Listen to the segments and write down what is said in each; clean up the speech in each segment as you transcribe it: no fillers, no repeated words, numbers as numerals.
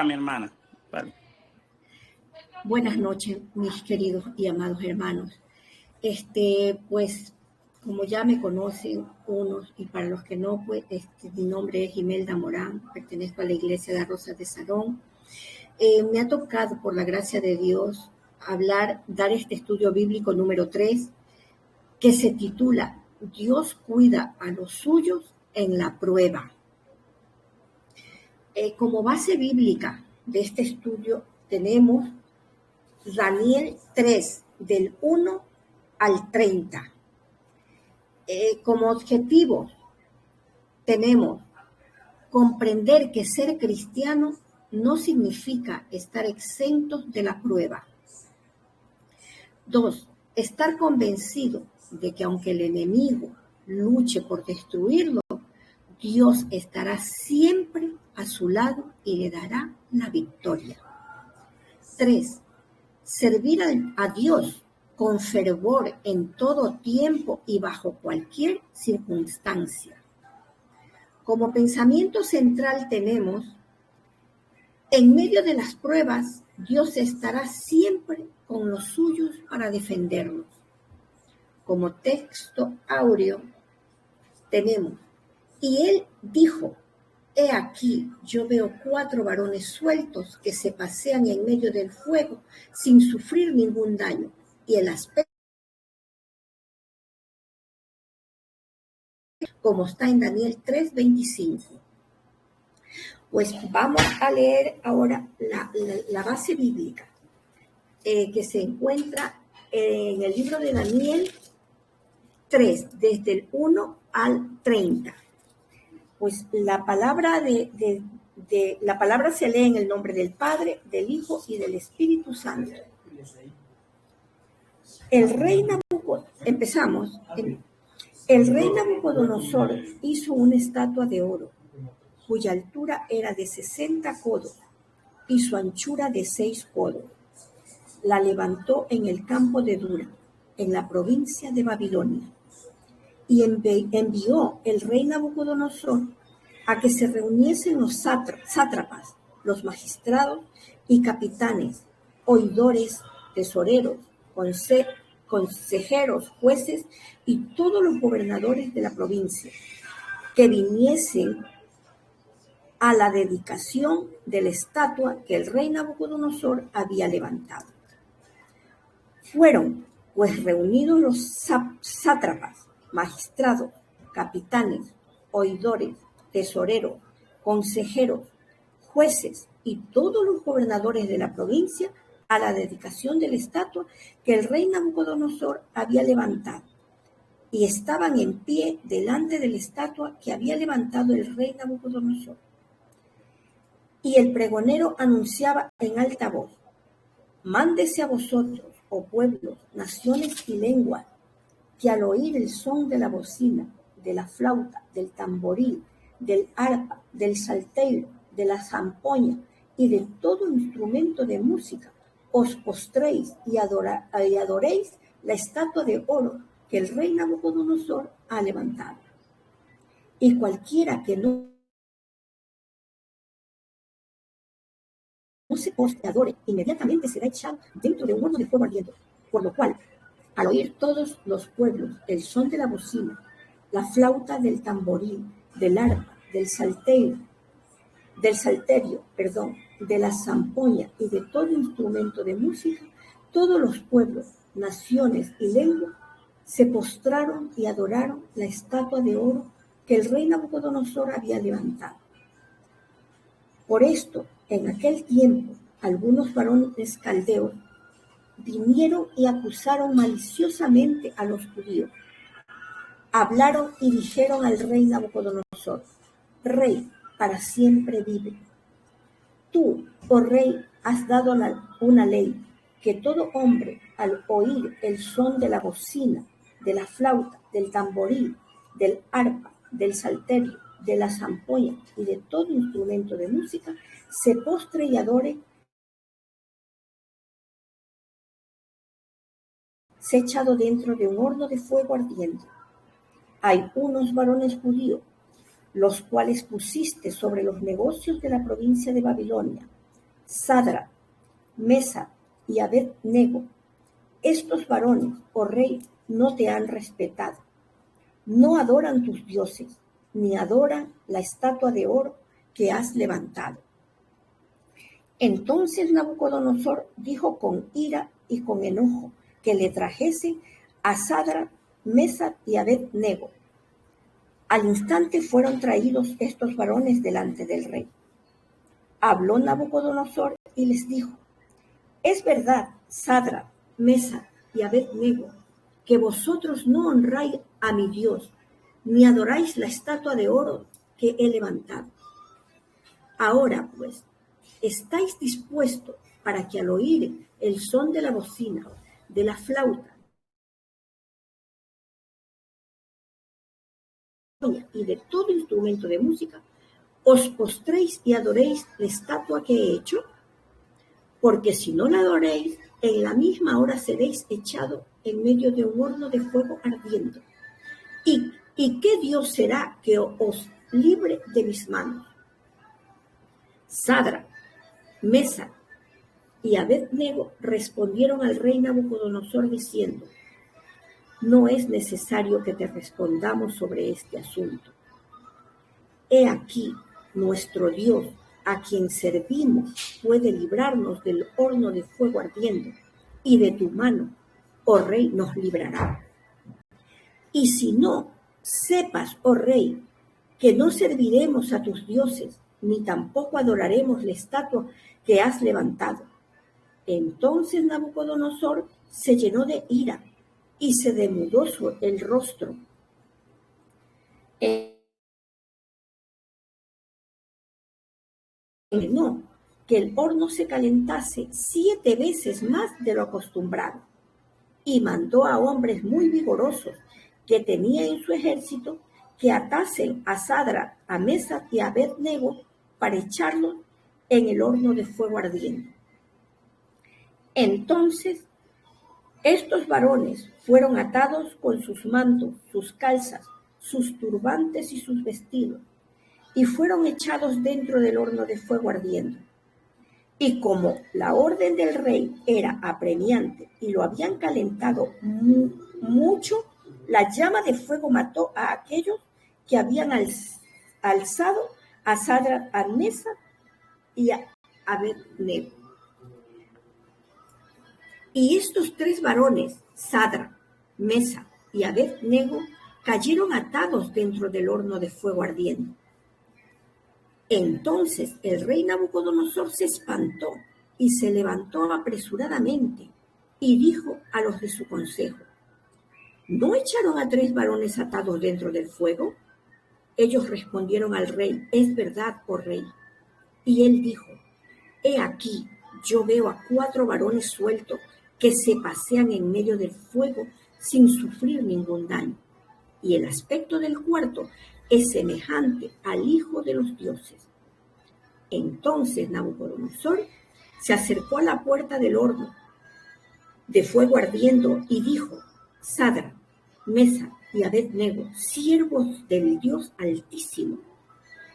allá, mi hermana. Vale. Buenas noches, mis queridos y amados hermanos. Pues, como ya me conocen unos, y para los que no, pues, mi nombre es Imelda Morán, pertenezco a la Iglesia de Rosas de Sarón. Me ha tocado, por la gracia de Dios, dar este estudio bíblico número 3, que se titula Dios cuida a los suyos en la prueba. Como base bíblica de este estudio tenemos Daniel 3, del 1 al 30. Como objetivo tenemos comprender que ser cristiano no significa estar exentos de la prueba. 2. Estar convencido de que aunque el enemigo luche por destruirlo, Dios estará siempre a su lado y le dará la victoria. 3. Servir a Dios con fervor en todo tiempo y bajo cualquier circunstancia. Como pensamiento central tenemos, en medio de las pruebas, Dios estará siempre con los suyos para defendernos. Como texto áureo tenemos, y él dijo, he aquí, yo veo 4 varones sueltos que se pasean en medio del fuego sin sufrir ningún daño, y el aspecto como está en Daniel 3:25. Pues vamos a leer ahora la base bíblica que se encuentra en el libro de Daniel 3, desde el 1 al 30. Pues la palabra la palabra se lee en el nombre del Padre, del Hijo y del Espíritu Santo. El rey Nabucodonosor hizo una estatua de oro, cuya altura era de 60 codos y su anchura de 6 codos. La levantó en el campo de Dura, en la provincia de Babilonia. Y envió el rey Nabucodonosor a que se reuniesen los sátrapas, los magistrados y capitanes, oidores, tesoreros, consejeros, jueces y todos los gobernadores de la provincia, que viniesen a la dedicación de la estatua que el rey Nabucodonosor había levantado. Fueron, pues, reunidos los sátrapas, magistrados, capitanes, oidores, tesoreros, consejeros, jueces y todos los gobernadores de la provincia a la dedicación de la estatua que el rey Nabucodonosor había levantado. Y estaban en pie delante de la estatua que había levantado el rey Nabucodonosor. Y el pregonero anunciaba en alta voz, mándese a vosotros, oh pueblos, naciones y lenguas, que al oír el son de la bocina, de la flauta, del tamboril, del arpa, del salterio, de la zampoña y de todo instrumento de música, os postréis y adoréis la estatua de oro que el rey Nabucodonosor ha levantado. Y cualquiera que no se postre adore, inmediatamente será echado dentro de un horno de fuego ardiente. Por lo cual, al oír todos los pueblos el son de la bocina, la flauta del tamboril, del arpa, del salterio, de la zampoña y de todo instrumento de música, todos los pueblos, naciones y lenguas se postraron y adoraron la estatua de oro que el rey Nabucodonosor había levantado. Por esto, en aquel tiempo, algunos varones caldeos vinieron y acusaron maliciosamente a los judíos. Hablaron y dijeron al rey Nabucodonosor, Rey, para siempre vive. Tú, oh rey, has dado una ley, que todo hombre, al oír el son de la bocina, de la flauta, del tamboril, del arpa, del salterio, de la zampoña y de todo instrumento de música, se postre y adore, se ha echado dentro de un horno de fuego ardiente. Hay unos varones judíos, los cuales pusiste sobre los negocios de la provincia de Babilonia, Sadra, Mesa y Abed-Nego, estos varones, oh rey, no te han respetado, no adoran tus dioses, ni adoran la estatua de oro que has levantado. Entonces Nabucodonosor dijo con ira y con enojo que le trajesen a Sadra, Mesa y Abed-Nego. Al instante fueron traídos estos varones delante del rey. Habló Nabucodonosor y les dijo: es verdad, Sadra, Mesa y Abed-Nego, que vosotros no honráis a mi Dios, ni adoráis la estatua de oro que he levantado. Ahora, pues, ¿estáis dispuestos para que al oír el son de la bocina, de la flauta y de todo instrumento de música, os postréis y adoréis la estatua que he hecho? Porque si no la adoréis, en la misma hora seréis echados en medio de un horno de fuego ardiendo. ¿Y qué Dios será que os libre de mis manos? Sadra, Mesa y Abed-Nego respondieron al rey Nabucodonosor diciendo: no es necesario que te respondamos sobre este asunto. He aquí, nuestro Dios, a quien servimos, puede librarnos del horno de fuego ardiendo, y de tu mano, oh rey, nos librará. Y si no, sepas, oh rey, que no serviremos a tus dioses, ni tampoco adoraremos la estatua que has levantado. Entonces Nabucodonosor se llenó de ira y se demudó el rostro. Ordenó que el horno se calentase 7 veces más de lo acostumbrado, y mandó a hombres muy vigorosos que tenía en su ejército que atasen a Sadra, a Mesa y a Abed-Nego para echarlos en el horno de fuego ardiente. Entonces estos varones fueron atados con sus mantos, sus calzas, sus turbantes y sus vestidos, y fueron echados dentro del horno de fuego ardiendo. Y como la orden del rey era apremiante y lo habían calentado mucho, la llama de fuego mató a aquellos que habían alzado a Sadra, a Mesa y a Abed-Nego. Y estos 3 varones, Sadra, Mesa y Abed-Nego, cayeron atados dentro del horno de fuego ardiendo. Entonces el rey Nabucodonosor se espantó y se levantó apresuradamente y dijo a los de su consejo: ¿no echaron a 3 varones atados dentro del fuego? Ellos respondieron al rey: es verdad, oh rey. Y él dijo: he aquí, yo veo a 4 varones sueltos que se pasean en medio del fuego sin sufrir ningún daño. Y el aspecto del cuarto es semejante al Hijo de los dioses. Entonces Nabucodonosor se acercó a la puerta del horno de fuego ardiendo y dijo: Sadra, Mesa y Abed-Nego, siervos del Dios Altísimo,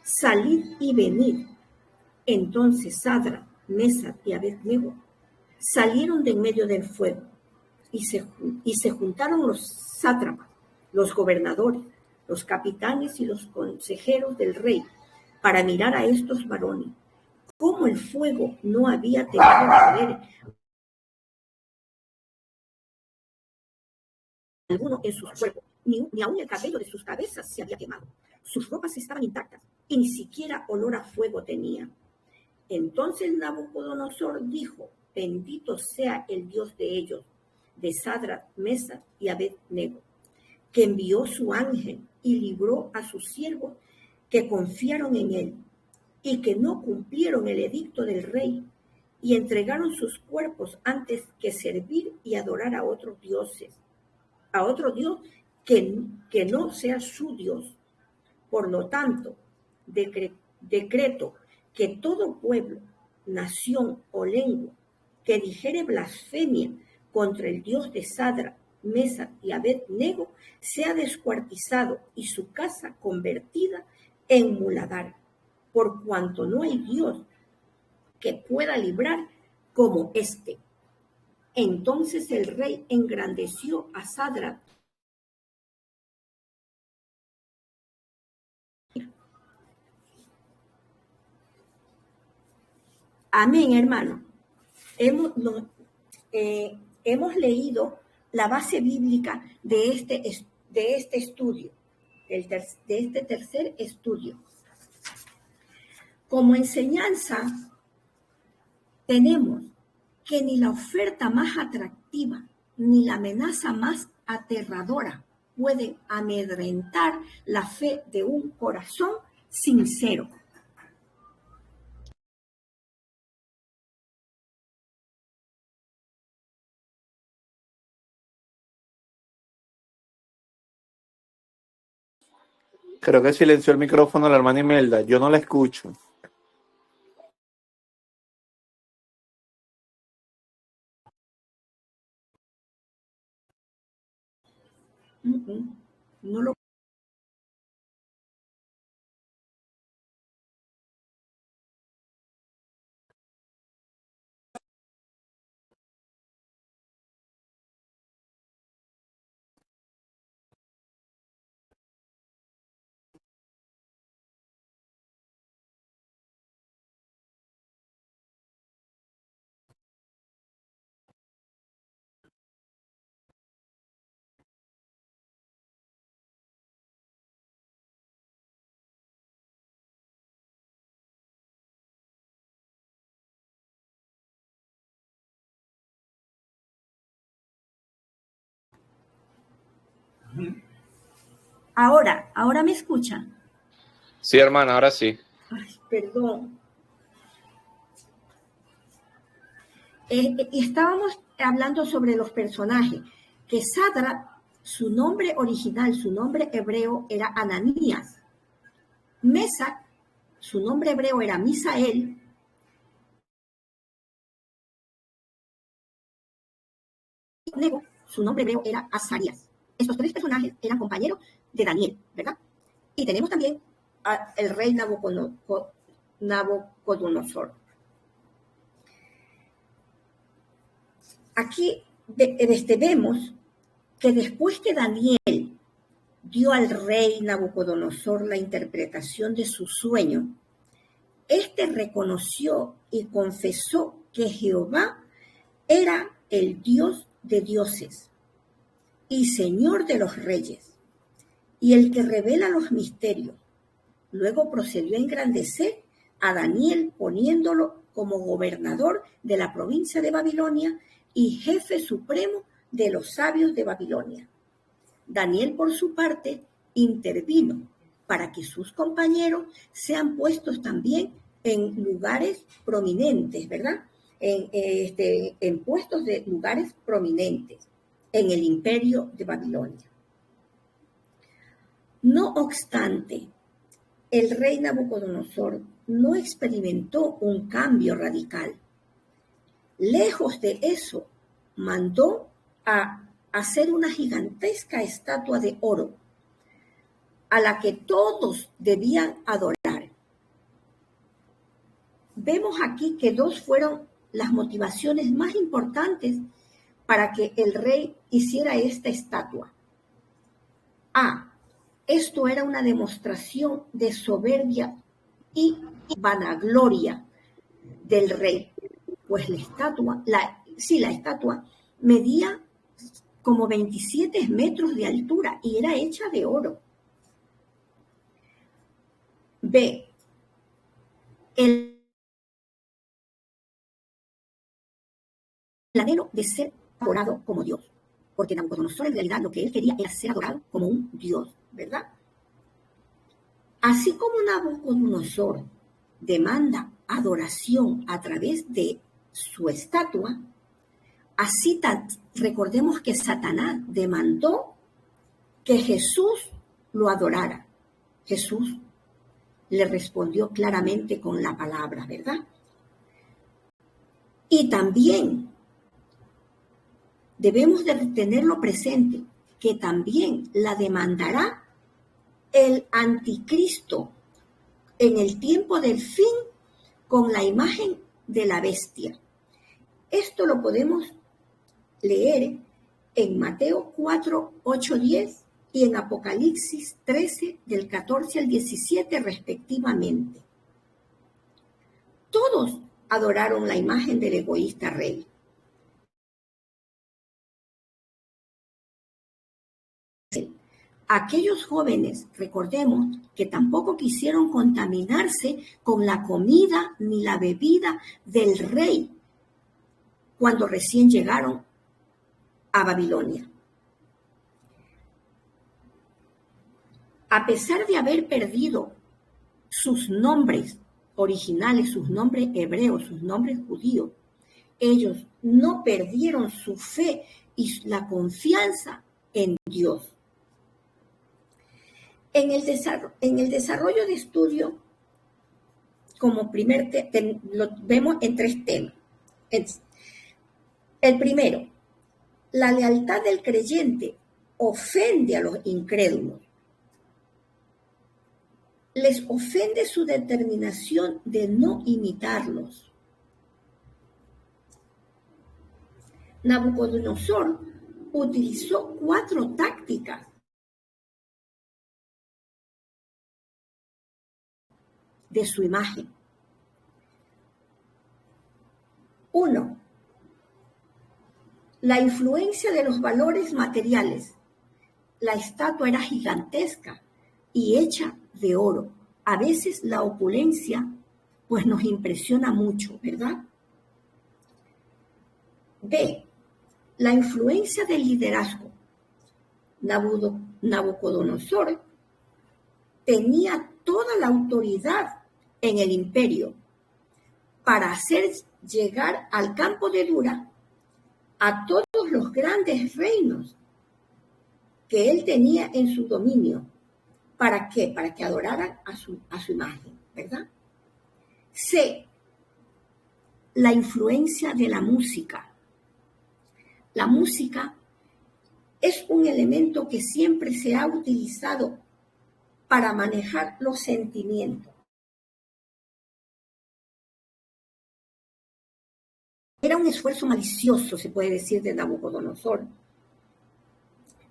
salid y venid. Entonces Sadra, Mesa y Abed-Nego salieron de en medio del fuego y se juntaron los sátrapas, los gobernadores, los capitanes y los consejeros del rey para mirar a estos varones, cómo el fuego no había tenido poder alguno en sus cuerpos, ni aun el cabello de sus cabezas se había quemado. Sus ropas estaban intactas y ni siquiera olor a fuego tenían. Entonces Nabucodonosor dijo: bendito sea el Dios de ellos, de Sadra, Mesa y Abed-Nego, que envió su ángel y libró a sus siervos que confiaron en él y que no cumplieron el edicto del rey y entregaron sus cuerpos antes que servir y adorar a otros dioses, a otro Dios que no sea su Dios. Por lo tanto, decreto que todo pueblo, nación o lengua que dijere blasfemia contra el Dios de Sadra, Mesa y Abed-Nego sea descuartizado y su casa convertida en muladar, por cuanto no hay Dios que pueda librar como éste. Entonces el rey engrandeció a Sadrach. Amén, hermano. Hemos leído la base bíblica de este estudio, de este tercer estudio. Como enseñanza, tenemos que ni la oferta más atractiva ni la amenaza más aterradora pueden amedrentar la fe de un corazón sincero. Creo que silenció el micrófono la hermana Imelda. Yo no la escucho. No lo Ahora me escuchan. Sí, hermana, ahora sí. Ay, perdón. Estábamos hablando sobre los personajes, que Sadrach, su nombre original, su nombre hebreo era Ananías. Mesac, su nombre hebreo era Misael. Nego, su nombre hebreo era Azarías. Estos tres personajes eran compañeros de Daniel, ¿verdad? Y tenemos también al rey Nabucodonosor. Aquí vemos que después que Daniel dio al rey Nabucodonosor la interpretación de su sueño, este reconoció y confesó que Jehová era el Dios de dioses y Señor de los reyes, y el que revela los misterios. Luego procedió a engrandecer a Daniel poniéndolo como gobernador de la provincia de Babilonia y jefe supremo de los sabios de Babilonia. Daniel, por su parte, intervino para que sus compañeros sean puestos también en lugares prominentes, ¿verdad? En puestos de lugares prominentes en el imperio de Babilonia. No obstante, el rey Nabucodonosor no experimentó un cambio radical. Lejos de eso, mandó a hacer una gigantesca estatua de oro a la que todos debían adorar. Vemos aquí que dos fueron las motivaciones más importantes para que el rey hiciera esta estatua. Esto era una demostración de soberbia y vanagloria del rey, pues la estatua medía como 27 metros de altura y era hecha de oro. B. El anhelo de ser adorado como Dios, porque Nabucodonosor en realidad lo que él quería era ser adorado como un Dios, ¿verdad? Así como Nabucodonosor demanda adoración a través de su estatua, así recordemos que Satanás demandó que Jesús lo adorara. Jesús le respondió claramente con la palabra, ¿verdad? Y también debemos de tenerlo presente, que también la demandará el anticristo en el tiempo del fin con la imagen de la bestia. Esto lo podemos leer en Mateo 4, 8, 10 y en Apocalipsis 13, del 14 al 17 respectivamente. Todos adoraron la imagen del egoísta rey. Aquellos jóvenes, recordemos, que tampoco quisieron contaminarse con la comida ni la bebida del rey cuando recién llegaron a Babilonia. A pesar de haber perdido sus nombres originales, sus nombres hebreos, sus nombres judíos, ellos no perdieron su fe y la confianza en Dios. En el desarrollo de estudio, como primer lo vemos en 3 temas. El primero, la lealtad del creyente ofende a los incrédulos. Les ofende su determinación de no imitarlos. Nabucodonosor utilizó 4 tácticas de su imagen. 1. La influencia de los valores materiales. La estatua era gigantesca y hecha de oro. A veces la opulencia pues nos impresiona mucho, ¿verdad? B. La influencia del liderazgo. Nabucodonosor tenía toda la autoridad en el imperio para hacer llegar al campo de Dura a todos los grandes reinos que él tenía en su dominio. ¿Para qué? Para que adoraran a su imagen, ¿verdad? C. La influencia de la música. La música es un elemento que siempre se ha utilizado para manejar los sentimientos. Era un esfuerzo malicioso, se puede decir, de Nabucodonosor,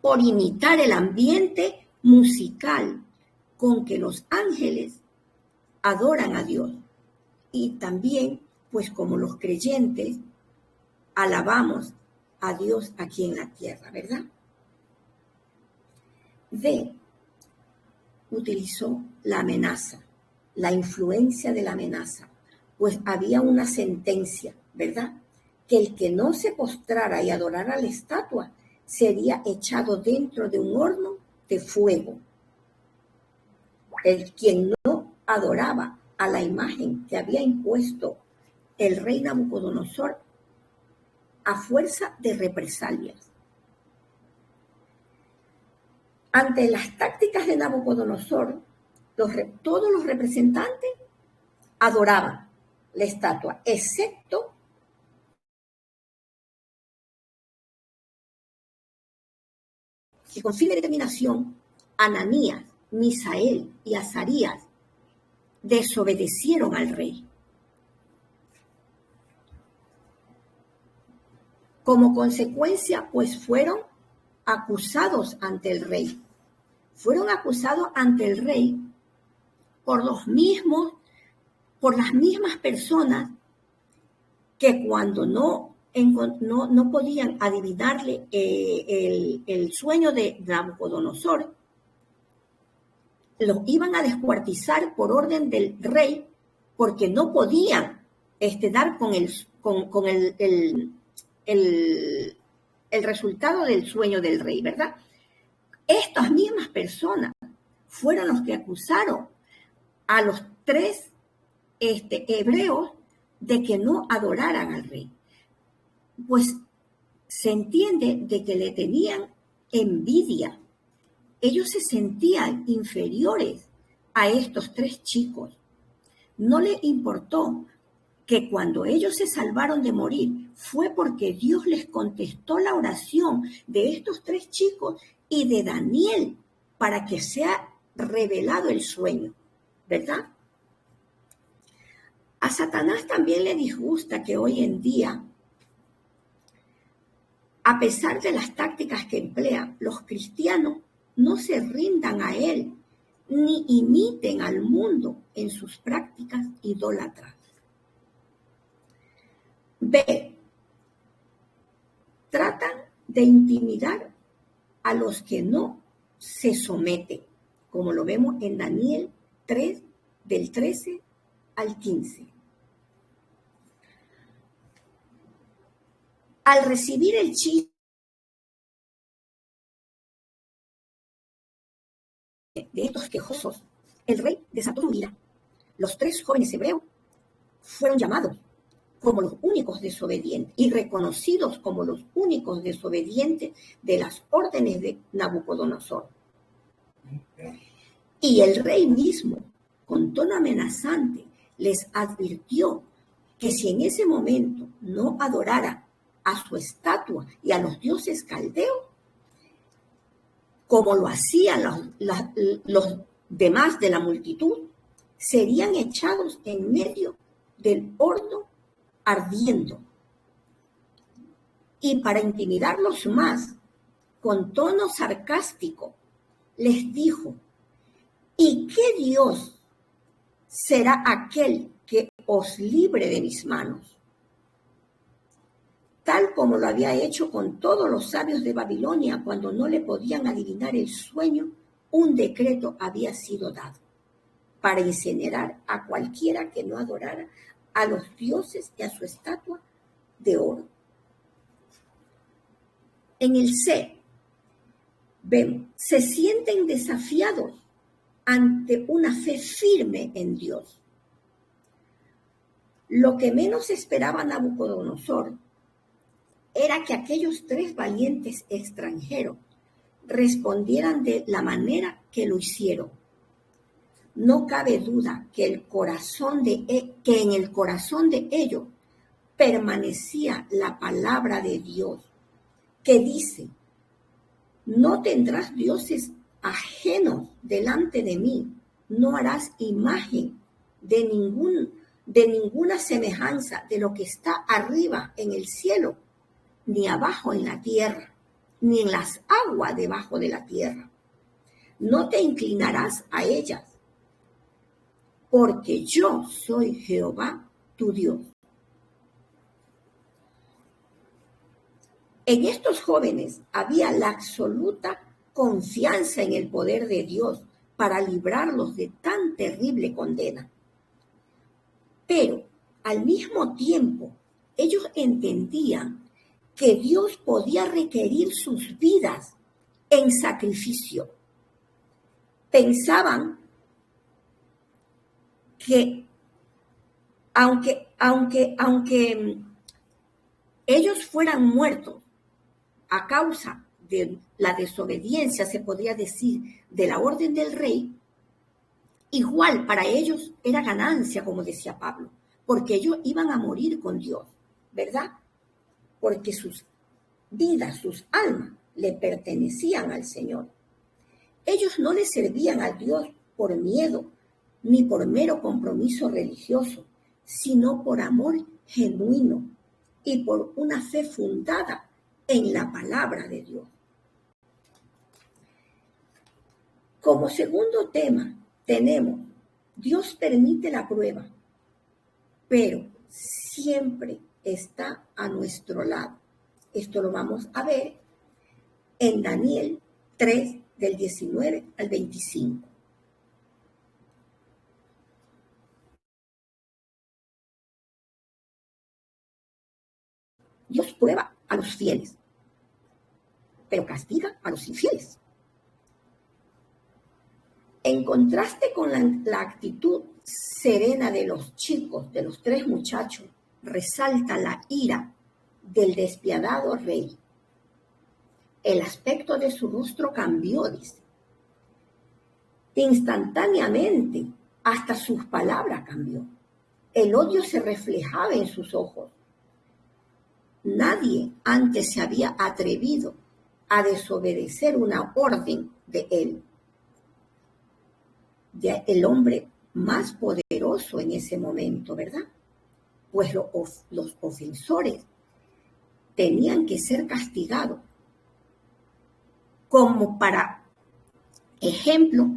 por imitar el ambiente musical con que los ángeles adoran a Dios. Y también, pues como los creyentes, alabamos a Dios aquí en la tierra, ¿verdad? D. Utilizó la amenaza, la influencia de la amenaza, pues había una sentencia, ¿verdad? Que el que no se postrara y adorara la estatua sería echado dentro de un horno de fuego. El quien no adoraba a la imagen que había impuesto el rey Nabucodonosor a fuerza de represalias. Ante las tácticas de Nabucodonosor, todos los representantes adoraban la estatua, excepto que con firme determinación Ananías, Misael y Azarías desobedecieron al rey. Como consecuencia, pues fueron acusados ante el rey. Fueron acusados ante el rey por las mismas personas que cuando no podían adivinarle el sueño de Nabucodonosor, los iban a descuartizar por orden del rey porque no podían dar con el resultado del sueño del rey, ¿verdad? Estas mismas personas fueron los que acusaron a los 3 hebreos de que no adoraran al rey. Pues se entiende de que le tenían envidia. Ellos se sentían inferiores a estos 3 chicos. No les importó que cuando ellos se salvaron de morir fue porque Dios les contestó la oración de estos 3 chicos y de Daniel para que sea revelado el sueño, ¿verdad? A Satanás también le disgusta que hoy en día, a pesar de las tácticas que emplea, los cristianos no se rindan a él ni imiten al mundo en sus prácticas idólatras. B. Tratan de intimidar a los que no se someten, como lo vemos en Daniel 3, del 13 al 15. Al recibir el chisme de estos quejosos, el rey desató su ira. Los 3 jóvenes hebreos fueron llamados como los únicos desobedientes y reconocidos como los únicos desobedientes de las órdenes de Nabucodonosor. Y el rey mismo, con tono amenazante, les advirtió que si en ese momento no adorara a su estatua y a los dioses caldeos, como lo hacían los demás de la multitud, serían echados en medio del horno ardiendo. Y para intimidarlos más, con tono sarcástico, les dijo: ¿y qué Dios será aquel que os libre de mis manos? Tal como lo había hecho con todos los sabios de Babilonia cuando no le podían adivinar el sueño, un decreto había sido dado para incinerar a cualquiera que no adorara a los dioses y a su estatua de oro. En el C, vemos, se sienten desafiados ante una fe firme en Dios. Lo que menos esperaba Nabucodonosor era que aquellos 3 valientes extranjeros respondieran de la manera que lo hicieron. No cabe duda que en el corazón de ellos permanecía la palabra de Dios, que dice: no tendrás dioses ajenos delante de mí, no harás imagen de ninguna semejanza de lo que está arriba en el cielo, ni abajo en la tierra, ni en las aguas debajo de la tierra. No te inclinarás a ellas, porque yo soy Jehová, tu Dios. En estos jóvenes había la absoluta confianza en el poder de Dios para librarlos de tan terrible condena. Pero al mismo tiempo, ellos entendían que Dios podía requerir sus vidas en sacrificio. Pensaban que aunque ellos fueran muertos a causa de la desobediencia, se podría decir, de la orden del rey, igual para ellos era ganancia, como decía Pablo, porque ellos iban a morir con Dios, ¿verdad? Porque sus vidas, sus almas, le pertenecían al Señor. Ellos no le servían a Dios por miedo, ni por mero compromiso religioso, sino por amor genuino y por una fe fundada en la palabra de Dios. Como segundo tema tenemos: Dios permite la prueba, pero siempre está a nuestro lado. Esto lo vamos a ver en Daniel 3, del 19 al 25. Dios prueba a los fieles, pero castiga a los infieles. En contraste con la actitud serena de los chicos, de los 3 muchachos, resalta la ira del despiadado rey. El aspecto de su rostro cambió, dice. Instantáneamente, hasta sus palabras cambió. El odio se reflejaba en sus ojos. Nadie antes se había atrevido a desobedecer una orden de él. Ya el hombre más poderoso en ese momento, ¿verdad? Pues los ofensores tenían que ser castigados como para ejemplo,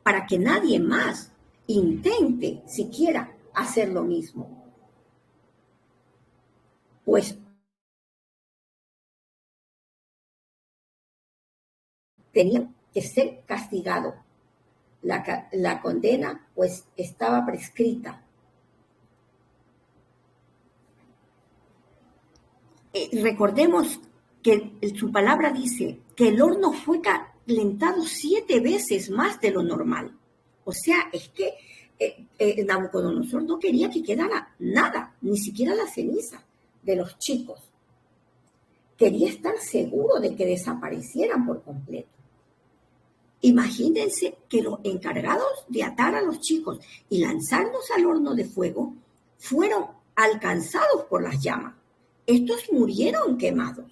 para que nadie más intente siquiera hacer lo mismo. Pues tenían que ser castigados. La condena pues estaba prescrita. Recordemos que su palabra dice que el horno fue calentado 7 veces más de lo normal. O sea, es que Nabucodonosor no quería que quedara nada, ni siquiera la ceniza de los chicos. Quería estar seguro de que desaparecieran por completo. Imagínense que los encargados de atar a los chicos y lanzarlos al horno de fuego fueron alcanzados por las llamas. Estos murieron quemados.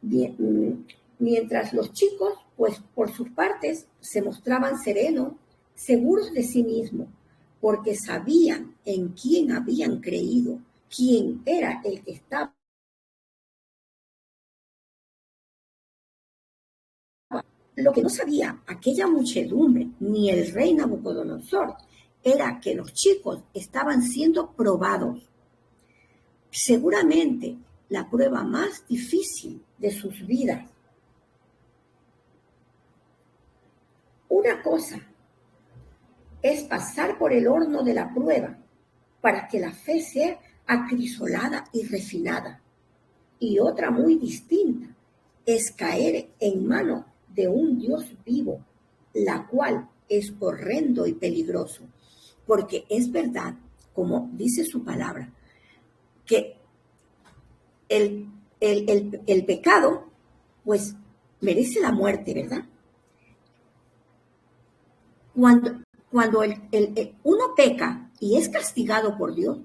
Bien, mientras los chicos, pues por sus partes, se mostraban serenos, seguros de sí mismos, porque sabían en quién habían creído, quién era el que estaba. Lo que no sabía aquella muchedumbre ni el rey Nabucodonosor era que los chicos estaban siendo probados. Seguramente la prueba más difícil de sus vidas. Una cosa es pasar por el horno de la prueba para que la fe sea acrisolada y refinada. Y otra muy distinta es caer en manos de un Dios vivo, la cual es horrendo y peligroso. Porque es verdad, como dice su palabra, que el pecado, pues, merece la muerte, ¿verdad? Cuando uno peca y es castigado por Dios,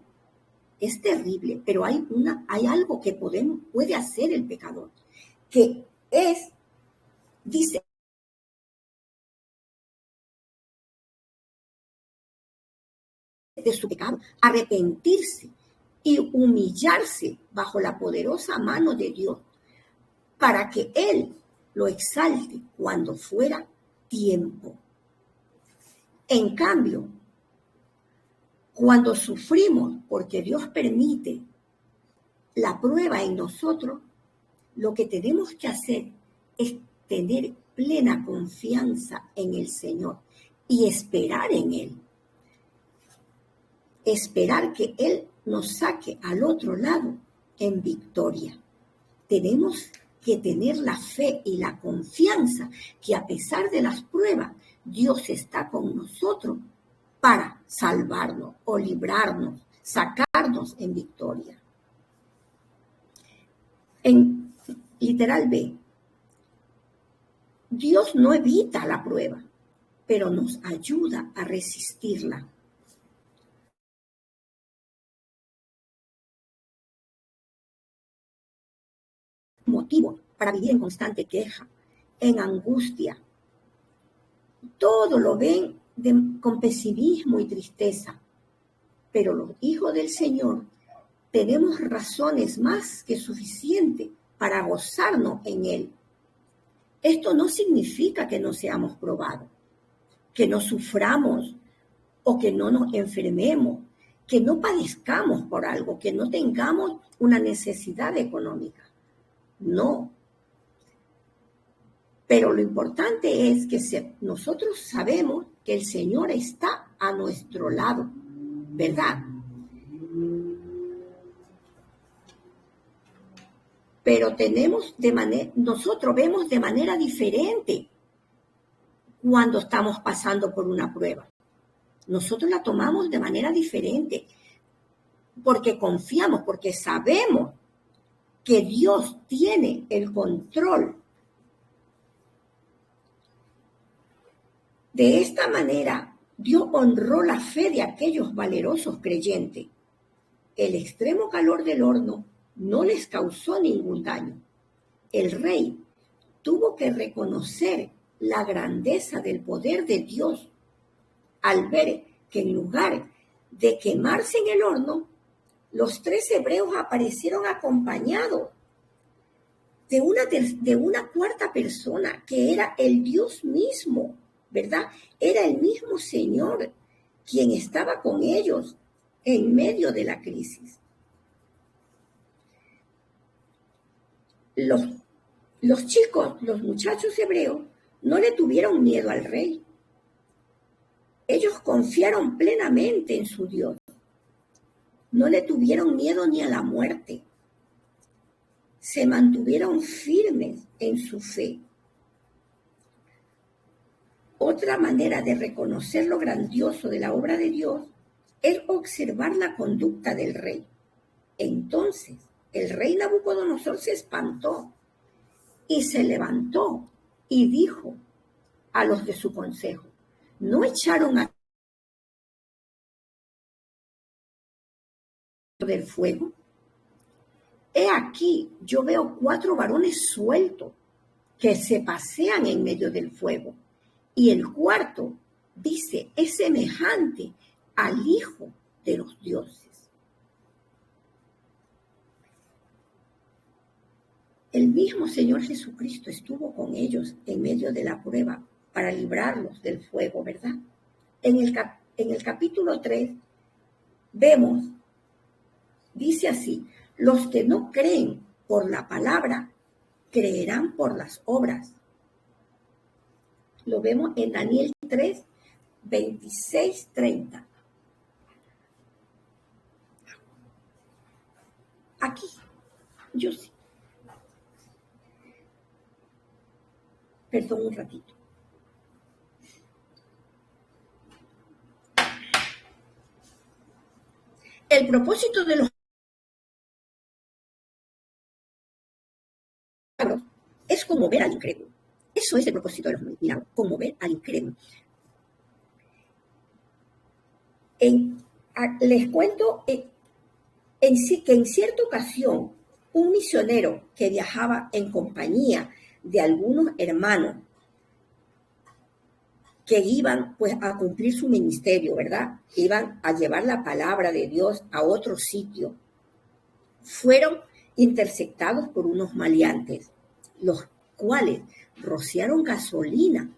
es terrible, pero hay algo que puede hacer el pecador, que es, dice, de su pecado, arrepentirse y humillarse bajo la poderosa mano de Dios para que Él lo exalte cuando fuera tiempo. En cambio, cuando sufrimos porque Dios permite la prueba en nosotros, lo que tenemos que hacer es tener plena confianza en el Señor y esperar en Él. Esperar que Él nos saque al otro lado en victoria. Tenemos que tener la fe y la confianza que a pesar de las pruebas, Dios está con nosotros para salvarnos o librarnos, sacarnos en victoria. En literal B, Dios no evita la prueba, pero nos ayuda a resistirla. Motivo para vivir en constante queja, en angustia. Todo lo ven con pesimismo y tristeza. Pero los hijos del Señor tenemos razones más que suficientes para gozarnos en Él. Esto no significa que no seamos probados, que no suframos o que no nos enfermemos, que no padezcamos por algo, que no tengamos una necesidad económica. No. Pero lo importante es que nosotros sabemos que el Señor está a nuestro lado, ¿verdad? Pero nosotros vemos de manera diferente cuando estamos pasando por una prueba. Nosotros la tomamos de manera diferente porque confiamos, porque sabemos que Dios tiene el control. De esta manera, Dios honró la fe de aquellos valerosos creyentes. El extremo calor del horno no les causó ningún daño. El rey tuvo que reconocer la grandeza del poder de Dios al ver que en lugar de quemarse en el horno, los 3 hebreos aparecieron acompañados de una cuarta persona que era el Dios mismo, ¿verdad? Era el mismo Señor quien estaba con ellos en medio de la crisis. Los chicos, los muchachos hebreos, no le tuvieron miedo al rey. Ellos confiaron plenamente en su Dios. No le tuvieron miedo ni a la muerte. Se mantuvieron firmes en su fe. Otra manera de reconocer lo grandioso de la obra de Dios es observar la conducta del rey. Entonces, el rey Nabucodonosor se espantó y se levantó y dijo a los de su consejo: ¿no echaron a del fuego? He aquí, yo veo 4 varones sueltos que se pasean en medio del fuego, y el cuarto, dice, es semejante al Hijo de los dioses. El mismo Señor Jesucristo estuvo con ellos en medio de la prueba para librarlos del fuego, ¿verdad? En el capítulo 3 vemos, dice así: los que no creen por la palabra, creerán por las obras. Lo vemos en Daniel 3, 26, 30. Aquí, yo sí. Perdón un ratito. El propósito de los milagros es conmover al incrédulo. Eso es el propósito de los milagros, conmover al incrédulo. Les cuento que en cierta ocasión un misionero que viajaba en compañía de algunos hermanos que iban pues a cumplir su ministerio, ¿verdad? Iban a llevar la palabra de Dios a otro sitio. Fueron interceptados por unos maleantes, los cuales rociaron gasolina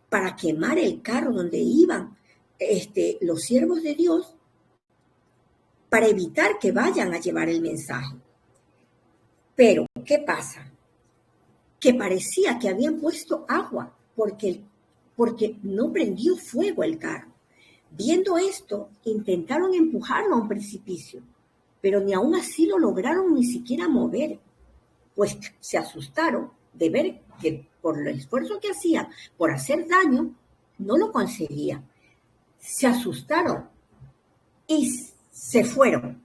para quemar el carro donde iban los siervos de Dios, para evitar que vayan a llevar el mensaje. Pero, ¿qué pasa? Que parecía que habían puesto agua porque no prendió fuego el carro. Viendo esto, intentaron empujarlo a un precipicio, pero ni aún así lo lograron ni siquiera mover, pues se asustaron de ver que por el esfuerzo que hacían por hacer daño, no lo conseguían. Se asustaron y se fueron.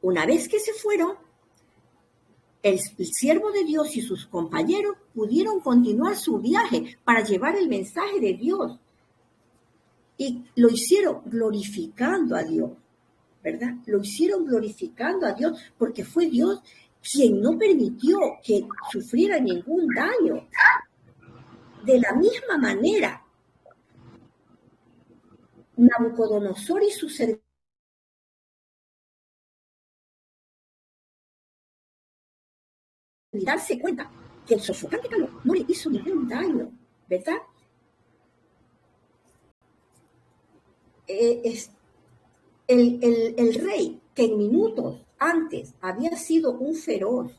Una vez que se fueron, el siervo de Dios y sus compañeros pudieron continuar su viaje para llevar el mensaje de Dios. Y lo hicieron glorificando a Dios, ¿verdad? Lo hicieron glorificando a Dios porque fue Dios quien no permitió que sufriera ningún daño. De la misma manera, Nabucodonosor y sus servidores darse cuenta que el sofocante calor no le hizo ningún daño, ¿verdad? El rey, que en minutos antes había sido un feroz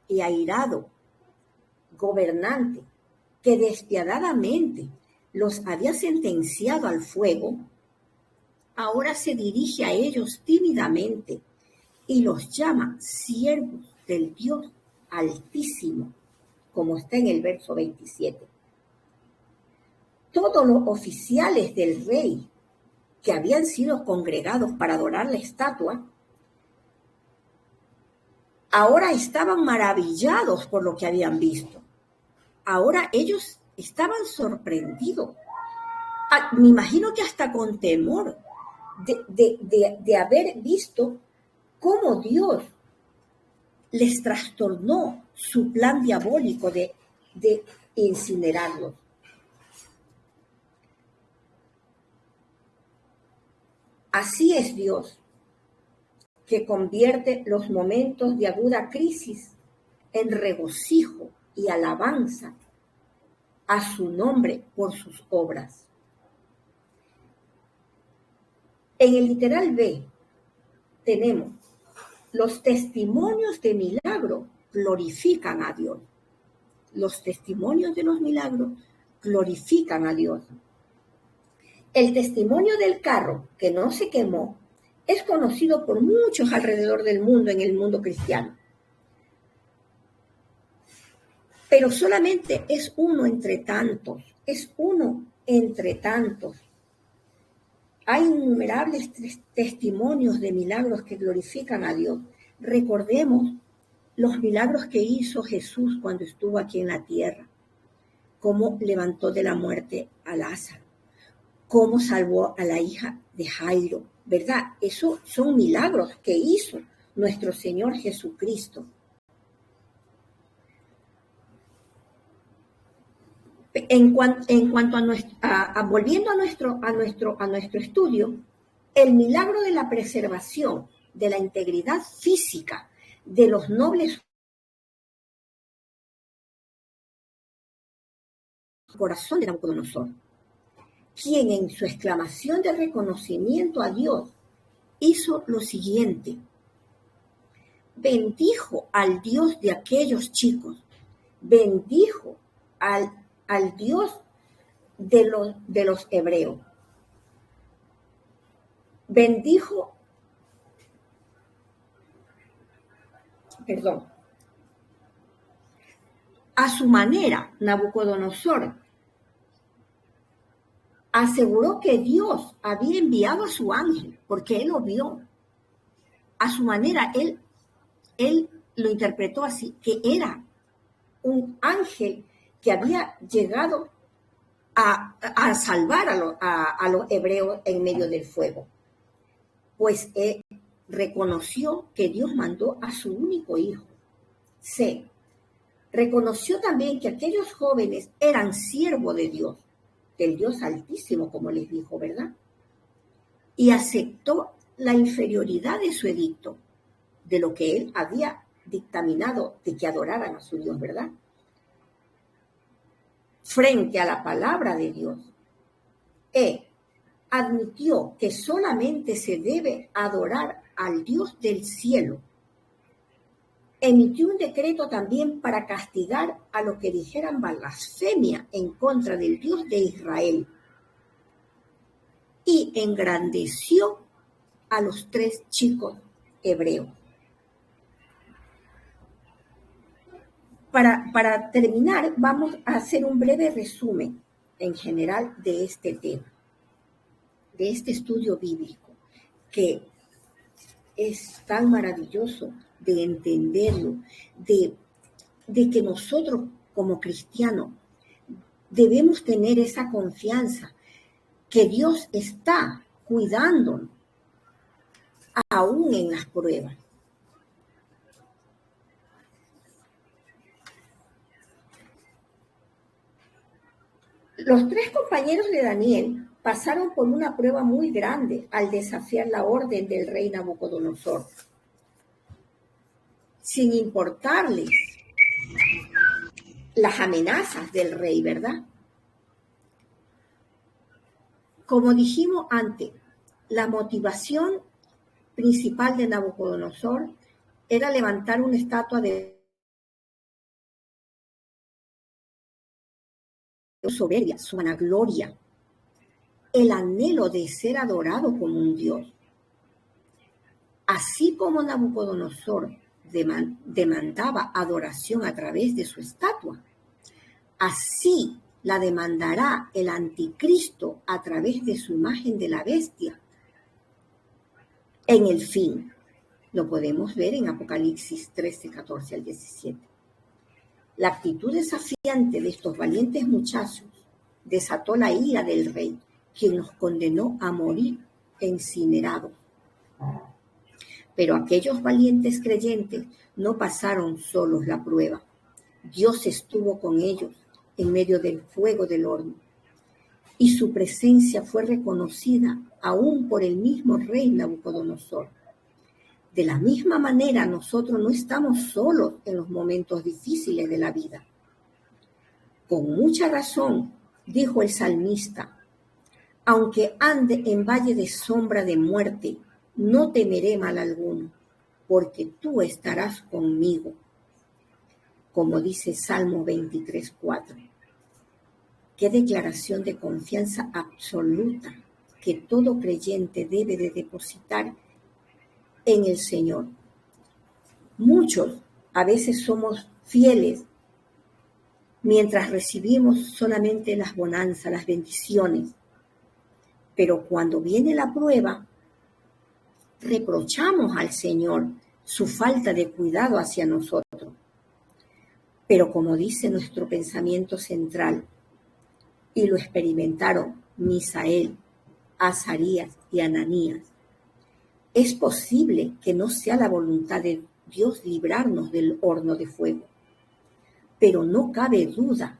y airado gobernante, que despiadadamente los había sentenciado al fuego, ahora se dirige a ellos tímidamente y los llama siervos del Dios Altísimo, como está en el verso 27. Todos los oficiales del rey que habían sido congregados para adorar la estatua, ahora estaban maravillados por lo que habían visto. Ahora ellos estaban sorprendidos. Me imagino que hasta con temor de haber visto cómo Dios les trastornó su plan diabólico de incinerarlos. Así es Dios, que convierte los momentos de aguda crisis en regocijo y alabanza a su nombre por sus obras. En el literal B tenemos: los testimonios de milagro glorifican a Dios. Los testimonios de los milagros glorifican a Dios. El testimonio del carro que no se quemó es conocido por muchos alrededor del mundo, en el mundo cristiano. Pero solamente es uno entre tantos, Hay innumerables testimonios de milagros que glorifican a Dios. Recordemos los milagros que hizo Jesús cuando estuvo aquí en la tierra, cómo levantó de la muerte a Lázaro, cómo salvó a la hija de Jairo, ¿verdad? Esos son milagros que hizo nuestro Señor Jesucristo. Volviendo a nuestro estudio, el milagro de la preservación de la integridad física de los nobles corazón de Nabucodonosor, quien en su exclamación de reconocimiento a Dios hizo lo siguiente: bendijo al Dios de aquellos chicos, bendijo al Dios de los hebreos, a su manera. Nabucodonosor aseguró que Dios había enviado a su ángel, porque él lo vio. A su manera, él lo interpretó así, que era un ángel que había llegado a salvar a los hebreos en medio del fuego. Pues reconoció que Dios mandó a su único hijo. C. Reconoció también que aquellos jóvenes eran siervos de Dios, del Dios Altísimo, como les dijo, ¿verdad? Y aceptó la inferioridad de su edicto, de lo que él había dictaminado de que adoraran a su Dios, ¿verdad? Frente a la palabra de Dios. Admitió que solamente se debe adorar al Dios del cielo. Emitió un decreto también para castigar a los que dijeran blasfemia en contra del Dios de Israel. Y engrandeció a los 3 chicos hebreos. Para terminar, vamos a hacer un breve resumen en general de este tema, de este estudio bíblico, que es tan maravilloso de entenderlo, de que nosotros como cristianos debemos tener esa confianza que Dios está cuidándonos aún en las pruebas. Los 3 compañeros de Daniel pasaron por una prueba muy grande al desafiar la orden del rey Nabucodonosor, sin importarles las amenazas del rey, ¿verdad? Como dijimos antes, la motivación principal de Nabucodonosor era levantar una estatua de soberbia, su vanagloria, el anhelo de ser adorado como un dios. Así como Nabucodonosor demandaba adoración a través de su estatua, así la demandará el anticristo a través de su imagen de la bestia. En el fin, lo podemos ver en Apocalipsis 13, 14 al 17. La actitud desafiante de estos valientes muchachos desató la ira del rey, quien los condenó a morir incinerados. Pero aquellos valientes creyentes no pasaron solos la prueba. Dios estuvo con ellos en medio del fuego del horno, y su presencia fue reconocida aún por el mismo rey Nabucodonosor. De la misma manera, nosotros no estamos solos en los momentos difíciles de la vida. Con mucha razón, dijo el salmista, aunque ande en valle de sombra de muerte, no temeré mal alguno, porque tú estarás conmigo. Como dice Salmo 23:4. Qué declaración de confianza absoluta que todo creyente debe de depositar en el Señor. Muchos a veces somos fieles mientras recibimos solamente las bonanzas, las bendiciones. Pero cuando viene la prueba, reprochamos al Señor su falta de cuidado hacia nosotros. Pero como dice nuestro pensamiento central, y lo experimentaron Misael, Azarías y Ananías, es posible que no sea la voluntad de Dios librarnos del horno de fuego. Pero no cabe duda,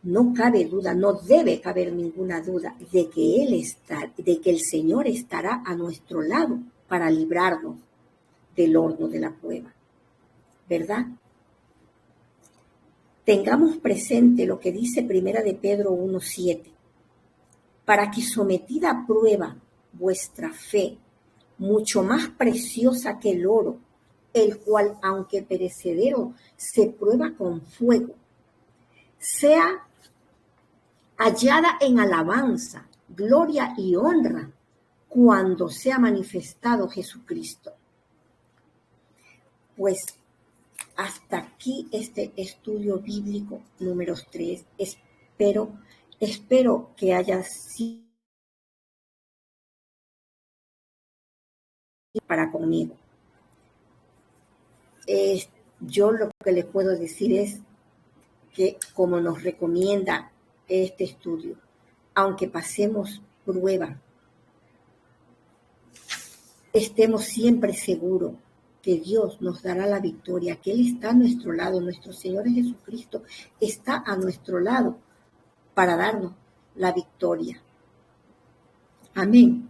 no debe caber ninguna duda de que el Señor estará a nuestro lado para librarnos del horno de la prueba, ¿verdad? Tengamos presente lo que dice Primera de Pedro 1:7, para que sometida a prueba vuestra fe, mucho más preciosa que el oro, el cual, aunque perecedero, se prueba con fuego, sea hallada en alabanza, gloria y honra cuando sea manifestado Jesucristo. Pues hasta aquí este estudio bíblico número 3. Espero que haya sido para conmigo. Yo lo que les puedo decir es que, como nos recomienda este estudio, aunque pasemos prueba, estemos siempre seguros que Dios nos dará la victoria, que Él está a nuestro lado, nuestro Señor Jesucristo está a nuestro lado para darnos la victoria. Amén.